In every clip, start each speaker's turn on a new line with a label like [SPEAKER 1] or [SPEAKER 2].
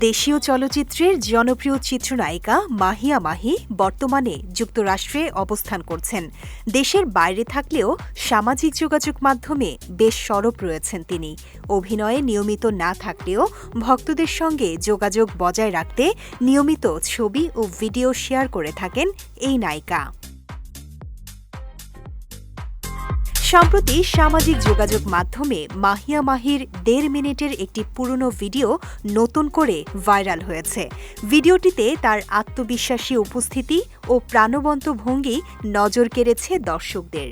[SPEAKER 1] দেশীয় চলচ্চিত্রের জনপ্রিয় চিত্রনায়িকা মাহিয়া মাহি বর্তমানে যুক্তরাষ্ট্রে অবস্থান করছেন। দেশের বাইরে থাকলেও সামাজিক যোগাযোগ মাধ্যমে বেশ সরব রয়েছেন তিনি। অভিনয়ে নিয়মিত না থাকলেও ভক্তদের সঙ্গে যোগাযোগ বজায় রাখতে নিয়মিত ছবি ও ভিডিও শেয়ার করে থাকেন এই নায়িকা। সম্প্রতি সামাজিক যোগাযোগ মাধ্যমে মাহিয়া মাহির 1.5 মিনিটের একটি পুরনো ভিডিও নতুন করে ভাইরাল হয়েছে। ভিডিওটিতে তার আত্মবিশ্বাসী উপস্থিতি ও প্রাণবন্ত ভঙ্গি নজর কেড়েছে দর্শকদের।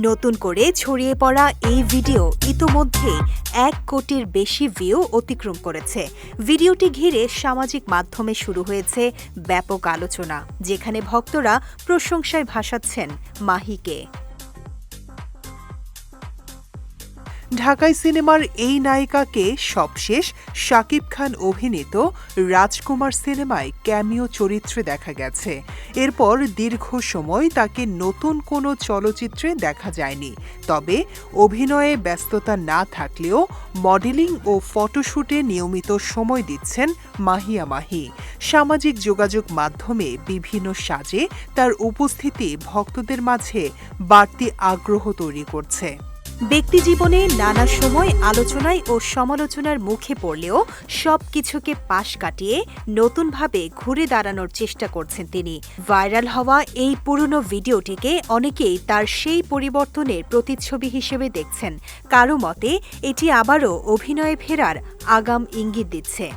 [SPEAKER 1] নতুন করে ছড়িয়ে পড়া এই ভিডিও ইতোমধ্যেই 1 কোটির বেশি ভিউ অতিক্রম করেছে। ভিডিওটি ঘিরে সামাজিক মাধ্যমে শুরু হয়েছে ব্যাপক আলোচনা, যেখানে ভক্তরা প্রশংসায় ভাসাচ্ছেন মাহিকে।
[SPEAKER 2] ঢাকাই সিনেমার এই নায়িকাকে সবশেষ শাকিব খান অভিনীত রাজকুমার সিনেমায় ক্যামিও চরিত্রে দেখা গেছে। এরপর দীর্ঘ সময় তাকে নতুন কোনো চলচ্চিত্রে দেখা যায়নি। তবে অভিনয়ে ব্যস্ততা না থাকলেও মডেলিং ও ফটোশুটে নিয়মিত সময় দিচ্ছেন মাহিয়া মাহি। সামাজিক যোগাযোগ মাধ্যমে বিভিন্ন সাজে তার উপস্থিতি ভক্তদের মাঝে বাড়তি আগ্রহ তৈরি করছে।
[SPEAKER 1] ব্যক্তিজীবনে নানা সময় আলোচনায় ও সমালোচনার মুখে পড়লেও সবকিছুকে পাশ কাটিয়ে নতুনভাবে ঘুরে দাঁড়ানোর চেষ্টা করছেন তিনি। ভাইরাল হওয়া এই পুরনো ভিডিওটিকে অনেকেই তার সেই পরিবর্তনের প্রতিচ্ছবি হিসেবে দেখছেন। কারো মতে এটি আবারও অভিনয়ে ফেরার আগাম ইঙ্গিত দিচ্ছে।